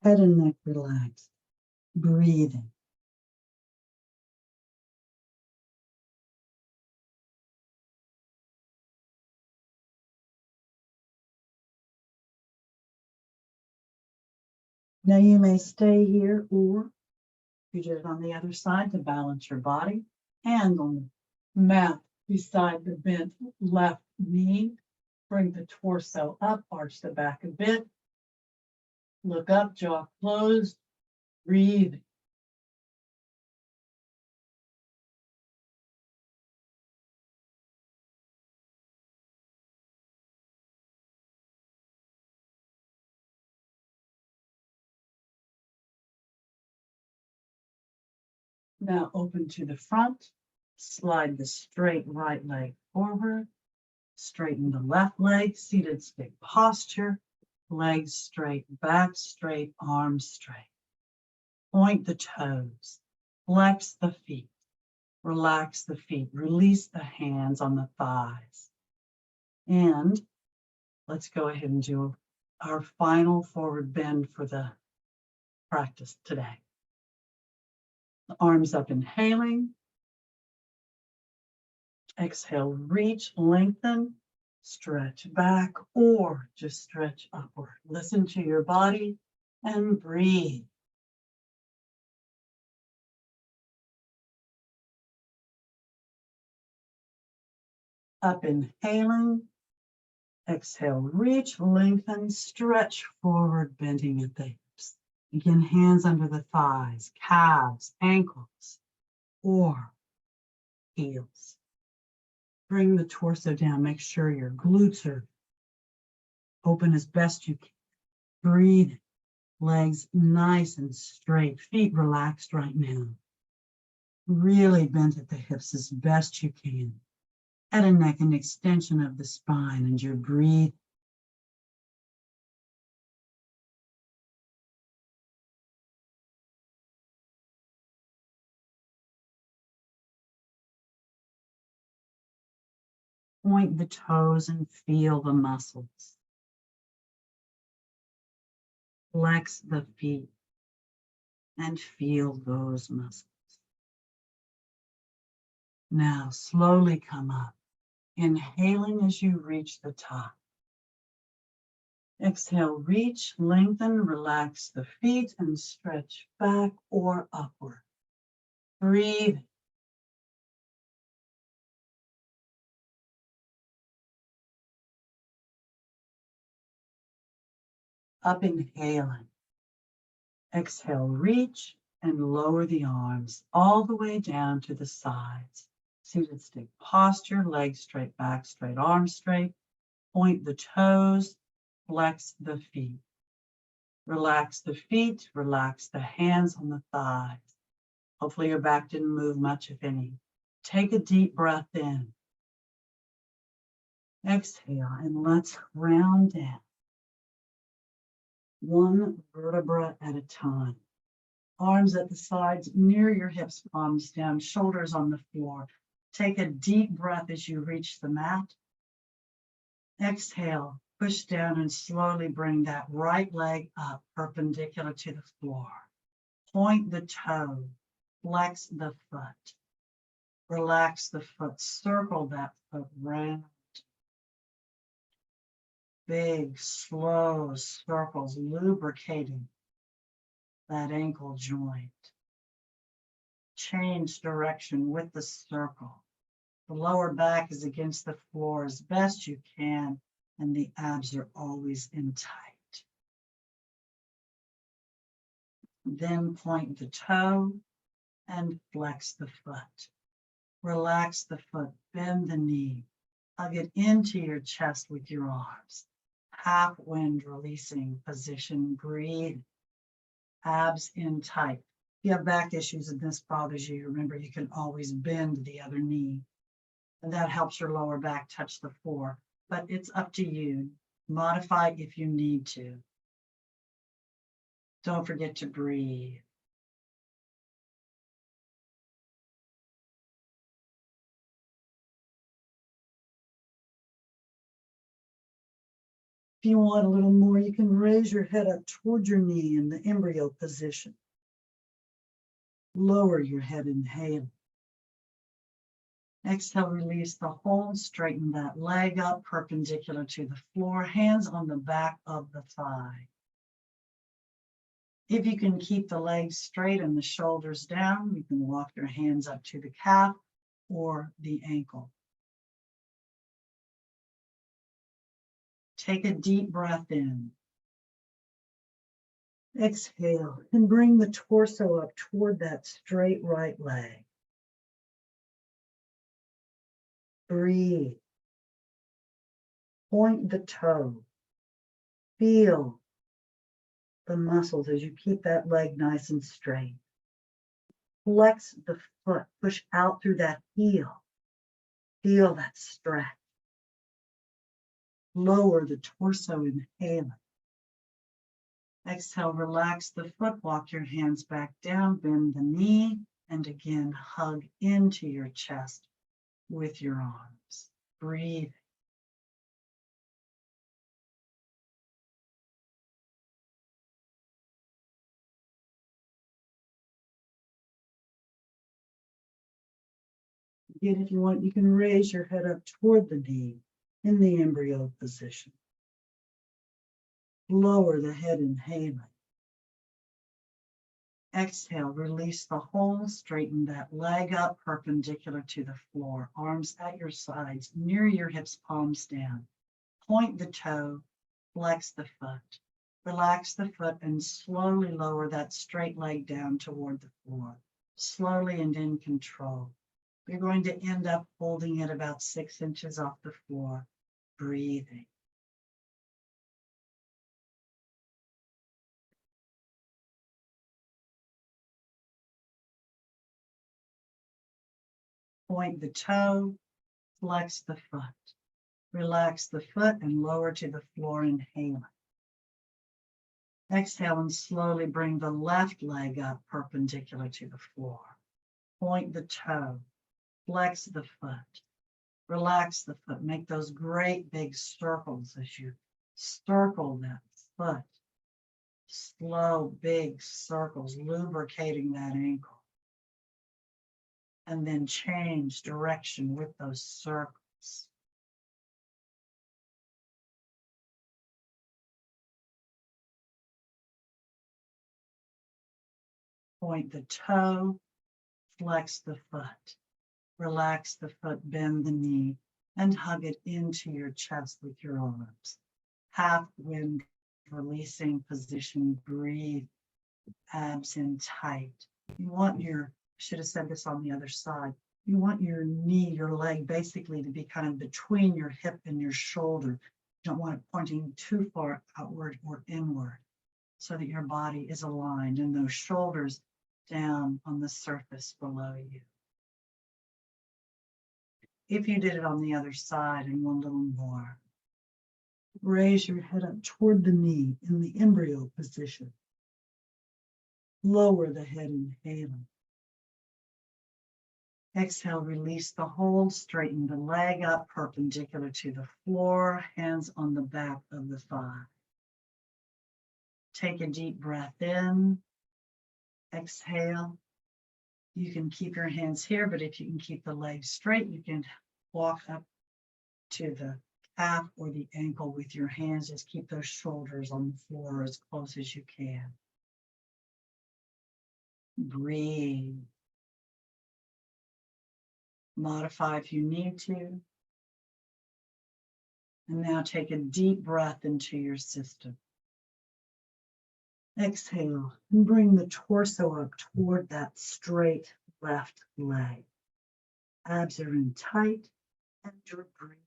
Head and neck relaxed. Breathing. Now you may stay here, or you did it on the other side to balance your body. Hand on the mat beside the bent left knee. Bring the torso up, arch the back a bit. Look up, jaw closed. Breathe. Now open to the front. Slide the straight right leg forward. Straighten the left leg, seated stick posture. Legs straight, back straight, arms straight. Point the toes. Flex the feet. Relax the feet. Release the hands on the thighs. And let's go ahead and do our final forward bend for the practice today. The arms up, inhaling. Exhale, reach, lengthen, stretch back, or just stretch upward. Listen to your body and breathe. Up, inhaling. Exhale, reach, lengthen, stretch forward, bending at the hips. Again, hands under the thighs, calves, ankles, or heels. Bring the torso down. Make sure your glutes are open as best you can. Breathe. Legs nice and straight. Feet relaxed right now. Really bent at the hips as best you can. Head and neck, an extension of the spine, and your breathe. Point the toes and feel the muscles. Flex the feet. and feel those muscles. Now slowly come up, inhaling as you reach the top. Exhale, reach, lengthen, relax the feet and stretch back or upward. Breathe. Up, inhaling. Exhale, reach and lower the arms all the way down to the sides. Seated stick posture, legs straight back, straight arms straight. Point the toes, flex the feet. Relax the feet, relax the hands on the thighs. Hopefully your back didn't move much, if any. Take a deep breath in. Exhale, and let's round down. One vertebra at a time. Arms at the sides, near your hips, palms down, shoulders on the floor. Take a deep breath as you reach the mat. Exhale, push down and slowly bring that right leg up, perpendicular to the floor. Point the toe, flex the foot. Relax the foot, circle that foot round. Big, slow circles, lubricating that ankle joint. Change direction with the circle. The lower back is against the floor as best you can, and the abs are always in tight. Then point the toe and flex the foot. Relax the foot, bend the knee. Hug it into your chest with your arms. Half wind releasing position, breathe. Abs in tight. If you have back issues and this bothers you, remember you can always bend the other knee. And that helps your lower back touch the floor. But it's up to you. Modify if you need to. Don't forget to breathe. If you want a little more, you can raise your head up toward your knee in the embryo position. Lower your head, inhale. Exhale, release the hold, straighten that leg up perpendicular to the floor, hands on the back of the thigh. If you can keep the legs straight and the shoulders down, you can walk your hands up to the calf or the ankle. Take a deep breath in. Exhale and bring the torso up toward that straight right leg. Breathe. Point the toe. Feel the muscles as you keep that leg nice and straight. Flex the foot. Push out through that heel. Feel that stretch. Lower the torso, inhaling. Exhale, relax the foot. Walk your hands back down. Bend the knee. And again, hug into your chest with your arms. Breathe. Again, if you want, you can raise your head up toward the knee in the embryo position. Lower the head, inhaling. Exhale, release the hold, straighten that leg up perpendicular to the floor. Arms at your sides, near your hips, palms down. Point the toe, flex the foot. Relax the foot and slowly lower that straight leg down toward the floor. Slowly and in control. You're going to end up holding it about 6 inches off the floor, breathing. Point the toe, flex the foot. Relax the foot and lower to the floor, inhaling. Exhale and slowly bring the left leg up perpendicular to the floor. Point the toe, flex the foot. Relax the foot. Make those great big circles as you circle that foot. Slow, big circles, lubricating that ankle. And then change direction with those circles. Point the toe, flex the foot. Relax the foot, bend the knee, and hug it into your chest with your arms. Half wind releasing position, breathe, abs in tight. You want should have said this on the other side. You want your knee, your leg basically to be kind of between your hip and your shoulder. You don't want it pointing too far outward or inward so that your body is aligned and those shoulders down on the surface below you. If you did it on the other side and one little more, raise your head up toward the knee in the embryo position. Lower the head, inhaling. Exhale, release the hold, straighten the leg up perpendicular to the floor, hands on the back of the thigh. Take a deep breath in, exhale. You can keep your hands here, but if you can keep the legs straight, you can walk up to the calf or the ankle with your hands. Just keep those shoulders on the floor as close as you can. Breathe. Modify if you need to. And now take a deep breath into your system. Exhale and bring the torso up toward that straight left leg. Abs are in tight and you're breathing.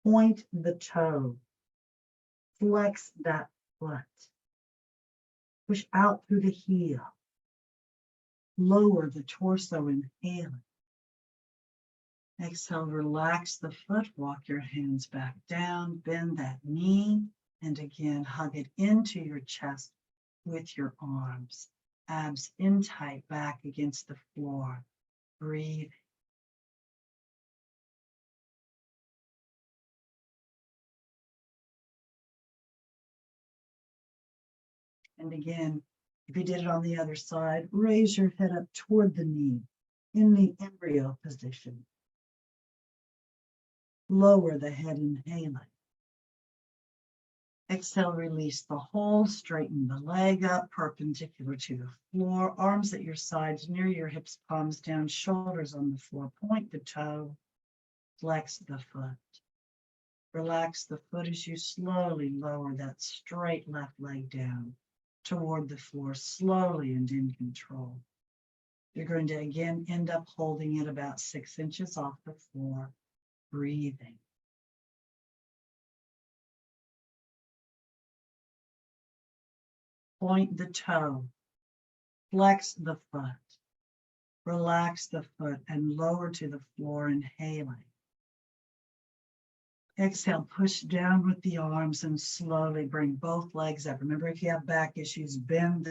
Point the toe. Flex that foot. Push out through the heel. Lower the torso, inhaling. Exhale, relax the foot, walk your hands back down, bend that knee, and again, hug it into your chest with your arms. Abs in tight, back against the floor. Breathe. And again, if you did it on the other side, raise your head up toward the knee in the embryo position. Lower the head, inhaling. Exhale, release the hold, straighten the leg up, perpendicular to the floor, arms at your sides, near your hips, palms down, shoulders on the floor, point the toe, flex the foot. Relax the foot as you slowly lower that straight left leg down toward the floor, slowly and in control. You're going to again end up holding it about 6 inches off the floor, breathing. Point the toe, flex the foot, relax the foot and lower to the floor, inhaling. Exhale, push down with the arms and slowly bring both legs up. Remember, if you have back issues, bend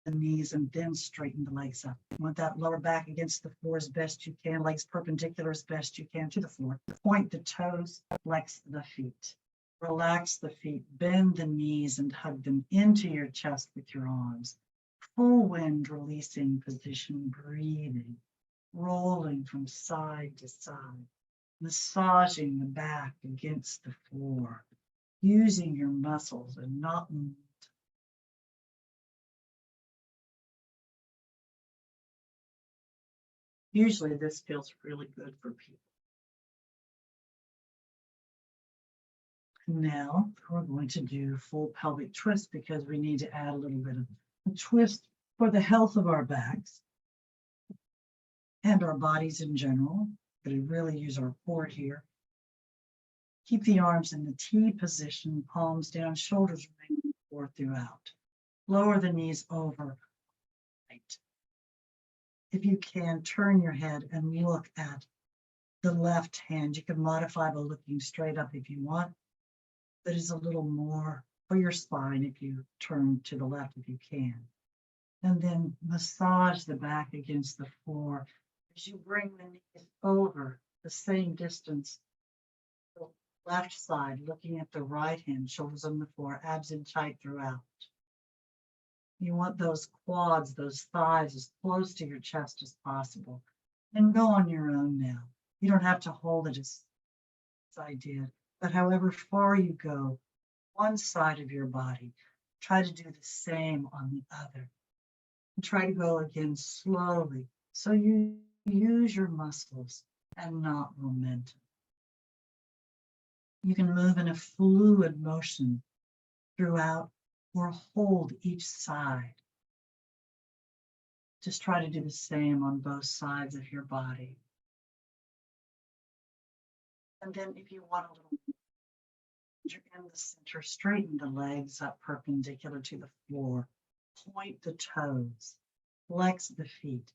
the knees and then straighten the legs up. You want that lower back against the floor as best you can, legs perpendicular as best you can to the floor. Point the toes, flex the feet. Relax the feet, bend the knees and hug them into your chest with your arms. Full wind releasing position, breathing, rolling from side to side, massaging the back against the floor, using your muscles and not moving. Usually this feels really good for people. Now we're going to do full pelvic twist because we need to add a little bit of a twist for the health of our backs and our bodies in general. But we really use our core here. Keep the arms in the T position, palms down, shoulders remaining forward throughout. Lower the knees over. Right. If you can, turn your head and look at the left hand. You can modify by looking straight up if you want. That is a little more for your spine if you turn to the left if you can. And then massage the back against the floor As you bring the knees over the same distance, the left side, looking at the right hand, shoulders on the floor, abs in tight throughout. You want those quads, those thighs as close to your chest as possible. And go on your own now. You don't have to hold it as I did, but however far you go, one side of your body, try to do the same on the other. And try to go again slowly, so you use your muscles and not momentum. You can move in a fluid motion throughout or hold each side. Just try to do the same on both sides of your body. And then if you want a little, you're in the center, straighten the legs up perpendicular to the floor. Point the toes, flex the feet.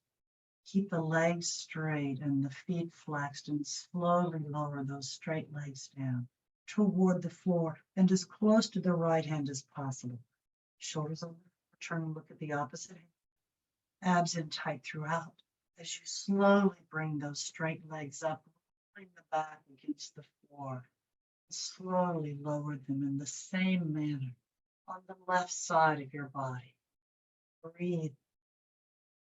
Keep the legs straight and the feet flexed, and slowly lower those straight legs down toward the floor and as close to the right hand as possible. Shoulders over, turn and look at the opposite hand. Abs in tight throughout. As you slowly bring those straight legs up, bring the back against the floor. Slowly lower them in the same manner on the left side of your body. Breathe.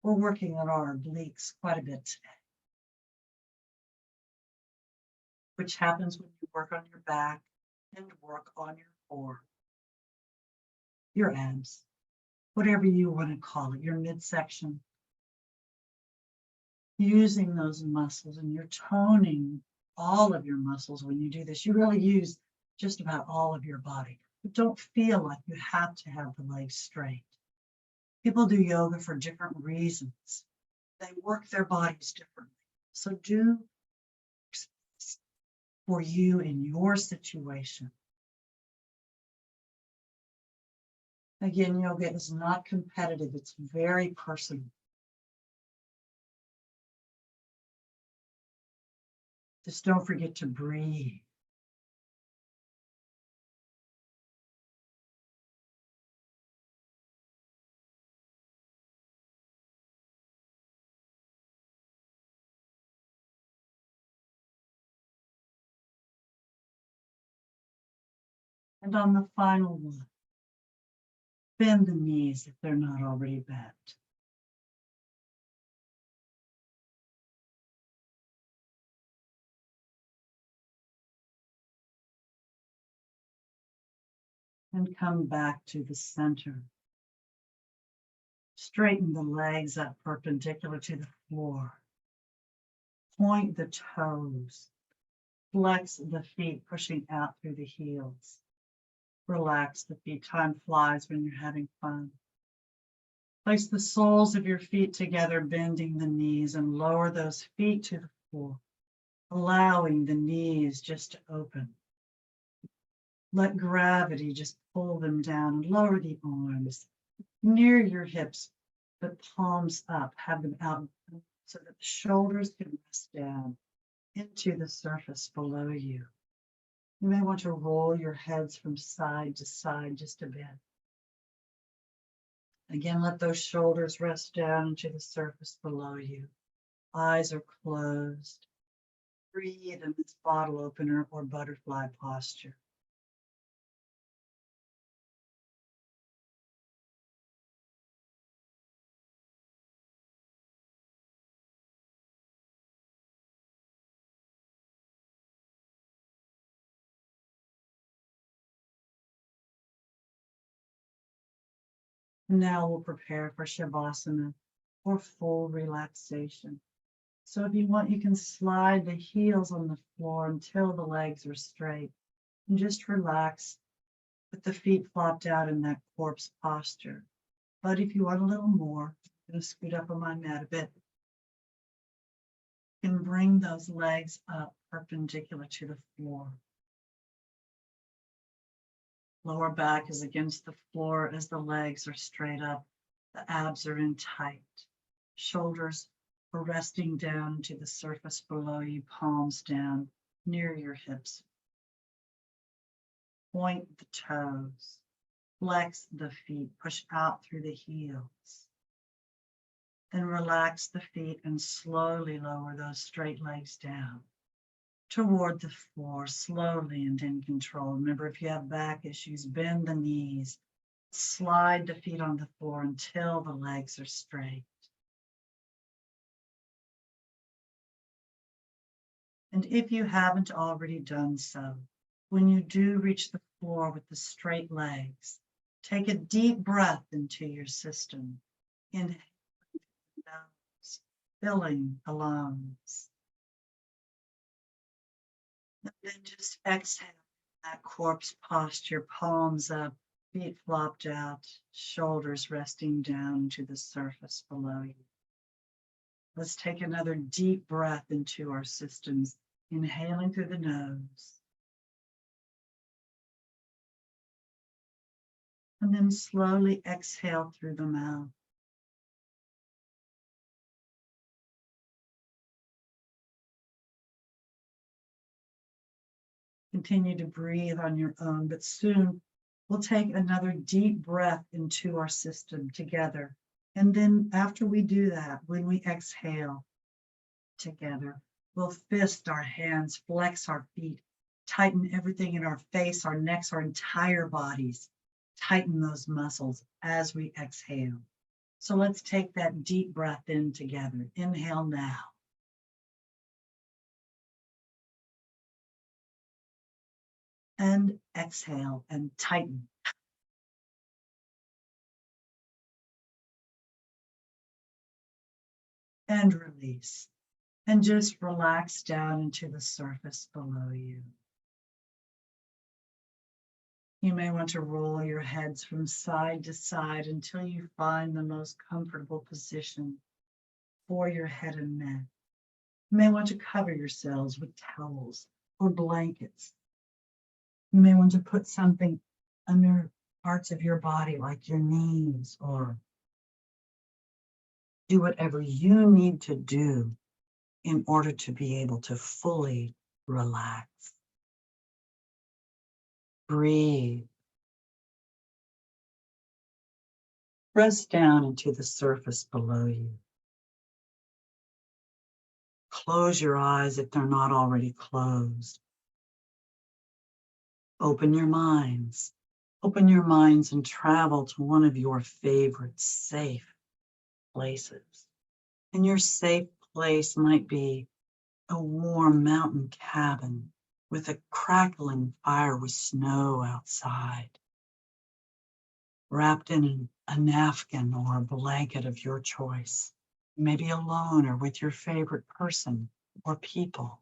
We're working on our obliques quite a bit today, which happens when you work on your back and work on your core, your abs, whatever you want to call it, your midsection. Using those muscles, and you're toning all of your muscles when you do this. You really use just about all of your body, but don't feel like you have to have the legs straight. People do yoga for different reasons. They work their bodies differently. So do for you in your situation. Again, yoga is not competitive. It's very personal. Just don't forget to breathe. And on the final one, bend the knees if they're not already bent. And come back to the center. Straighten the legs up perpendicular to the floor. Point the toes. Flex the feet, pushing out through the heels. Relax the feet. Time flies when you're having fun. Place the soles of your feet together, bending the knees, and lower those feet to the floor, allowing the knees just to open. Let gravity just pull them down and lower the arms near your hips, but palms up. Have them out so that the shoulders can rest down into the surface below you. You may want to roll your heads from side to side just a bit. Again, let those shoulders rest down into the surface below you. Eyes are closed. Breathe in this bottle opener or butterfly posture. Now we'll prepare for Shavasana or full relaxation. So if you want, you can slide the heels on the floor until the legs are straight and just relax with the feet flopped out in that corpse posture. But if you want a little more, I'm going to scoot up on my mat a bit. You can bring those legs up perpendicular to the floor. Lower back is against the floor as the legs are straight up. The abs are in tight. Shoulders are resting down to the surface below you, palms down near your hips. Point the toes. Flex the feet. Push out through the heels. Then relax the feet and slowly lower those straight legs down toward the floor, slowly and in control. Remember, if you have back issues, bend the knees, slide the feet on the floor until the legs are straight. And if you haven't already done so, when you do reach the floor with the straight legs, take a deep breath into your system. Inhale through the nose, filling the lungs. And then just exhale that corpse posture, palms up, feet flopped out, shoulders resting down to the surface below you. Let's take another deep breath into our systems, inhaling through the nose. And then slowly exhale through the mouth. Continue to breathe on your own, but soon we'll take another deep breath into our system together. And then after we do that, when we exhale together, we'll fist our hands, flex our feet, tighten everything in our face, our necks, our entire bodies. Tighten those muscles as we exhale. So let's take that deep breath in together. Inhale now. And exhale and tighten. And release. And just relax down into the surface below you. You may want to roll your heads from side to side until you find the most comfortable position for your head and neck. You may want to cover yourselves with towels or blankets. You may want to put something under parts of your body like your knees, or do whatever you need to do in order to be able to fully relax. Breathe. Press down into the surface below you. Close your eyes if they're not already closed. Open your minds. Open your minds and travel to one of your favorite safe places. And your safe place might be a warm mountain cabin with a crackling fire with snow outside, wrapped in a napkin or a blanket of your choice. You may be alone or with your favorite person or people.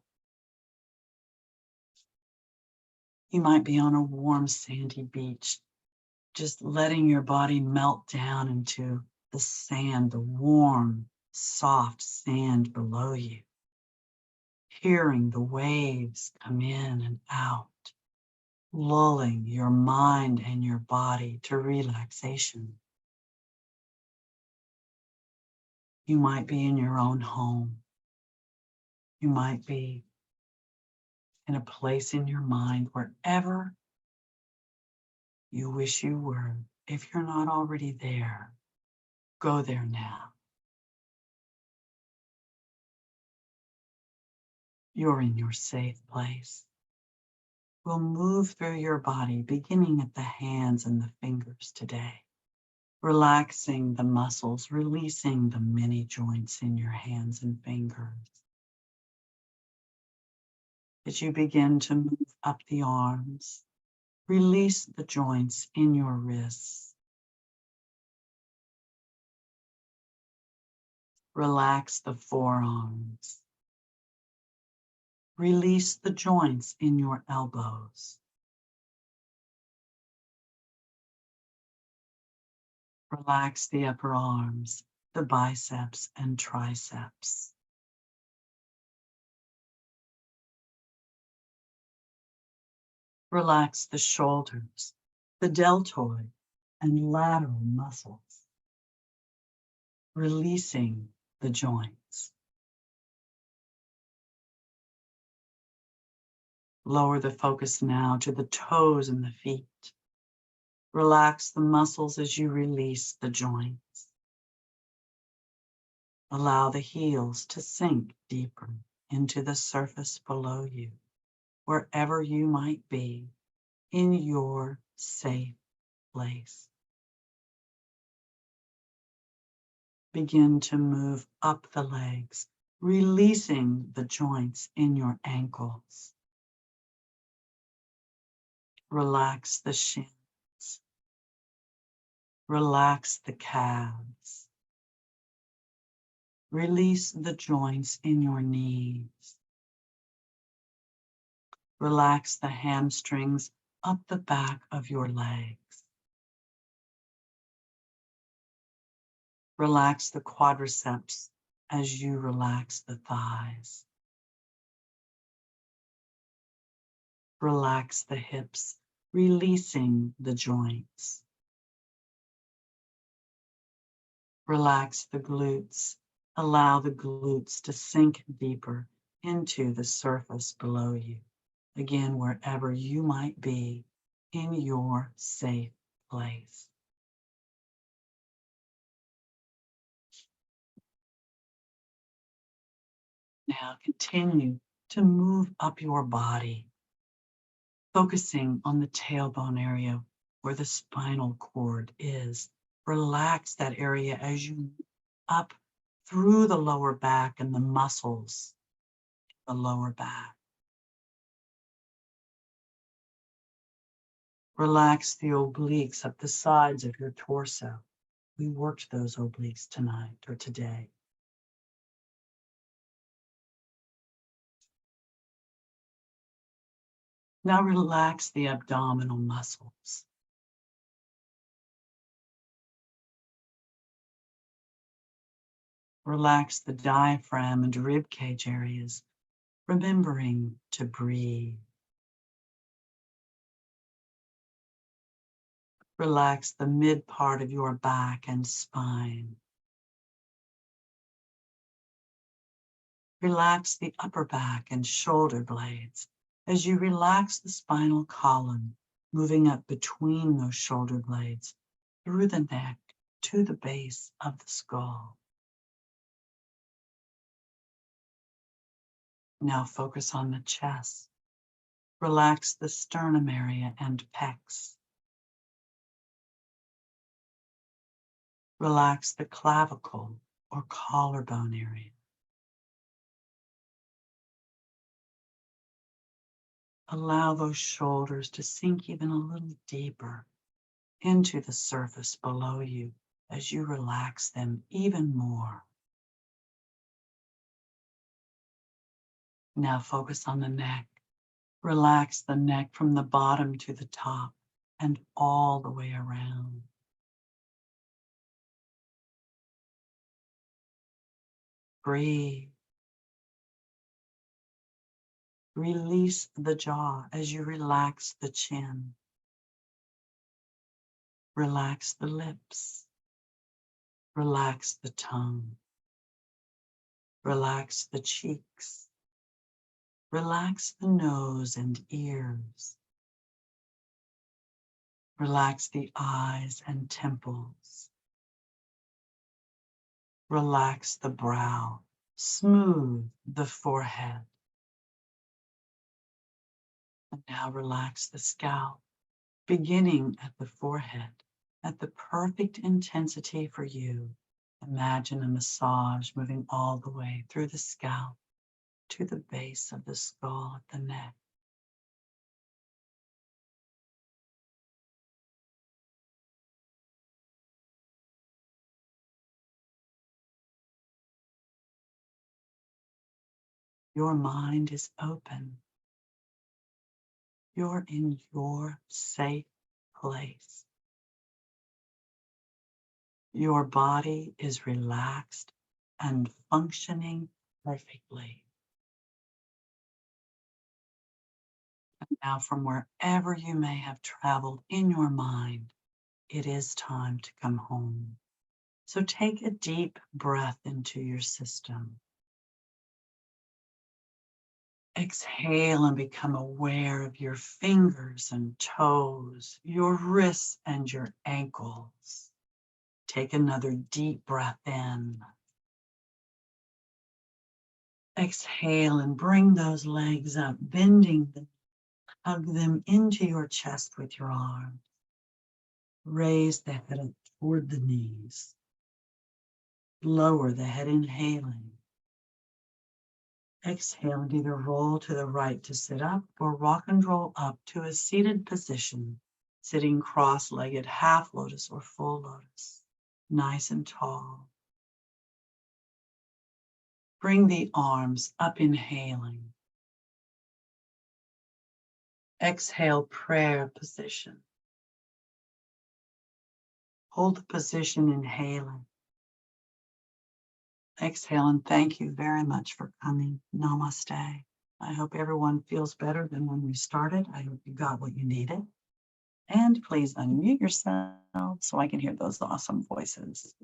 You might be on a warm sandy beach, just letting your body melt down into the sand, the warm, soft sand below you. Hearing the waves come in and out, lulling your mind and your body to relaxation. You might be in your own home. You might be in a place in your mind, wherever you wish you were. If you're not already there, go there now. You're in your safe place. We'll move through your body, beginning at the hands and the fingers today, relaxing the muscles, releasing the many joints in your hands and fingers. As you begin to move up the arms, release the joints in your wrists. Relax the forearms. Release the joints in your elbows. Relax the upper arms, the biceps and triceps. Relax the shoulders, the deltoid and lateral muscles. Releasing the joints. Lower the focus now to the toes and the feet. Relax the muscles as you release the joints. Allow the heels to sink deeper into the surface below you, wherever you might be in your safe place. Begin to move up the legs, releasing the joints in your ankles. Relax the shins. Relax the calves. Release the joints in your knees. Relax the hamstrings up the back of your legs. Relax the quadriceps as you relax the thighs. Relax the hips, releasing the joints. Relax the glutes. Allow the glutes to sink deeper into the surface below you. Again, wherever you might be in your safe place. Now continue to move up your body, focusing on the tailbone area where the spinal cord is. Relax that area as you move up through the lower back and the muscles in the lower back. Relax the obliques up the sides of your torso. We worked those obliques tonight or today. Now relax the abdominal muscles. Relax the diaphragm and rib cage areas, remembering to breathe. Relax the mid part of your back and spine. Relax the upper back and shoulder blades as you relax the spinal column, moving up between those shoulder blades, through the neck to the base of the skull. Now focus on the chest. Relax the sternum area and pecs. Relax the clavicle or collarbone area. Allow those shoulders to sink even a little deeper into the surface below you as you relax them even more. Now focus on the neck. Relax the neck from the bottom to the top and all the way around. Breathe. Release the jaw as you relax the chin. Relax the lips. Relax the tongue. Relax the cheeks. Relax the nose and ears. Relax the eyes and temples. Relax the brow. Smooth the forehead. And now relax the scalp, beginning at the forehead, at the perfect intensity for you. Imagine a massage moving all the way through the scalp to the base of the skull at the neck. Your mind is open. You're in your safe place. Your body is relaxed and functioning perfectly. And now, from wherever you may have traveled in your mind, it is time to come home. So take a deep breath into your system. Exhale and become aware of your fingers and toes, your wrists and your ankles. Take another deep breath in. Exhale and bring those legs up, bending them. Hug them into your chest with your arms. Raise the head up toward the knees. Lower the head, inhaling. Exhale and either roll to the right to sit up or rock and roll up to a seated position, sitting cross-legged, half lotus or full lotus, nice and tall. Bring the arms up, inhaling. Exhale, prayer position. Hold the position, inhaling. Exhale and thank you very much for coming. Namaste. I hope everyone feels better than when we started. I hope you got what you needed. And please unmute yourself so I can hear those awesome voices.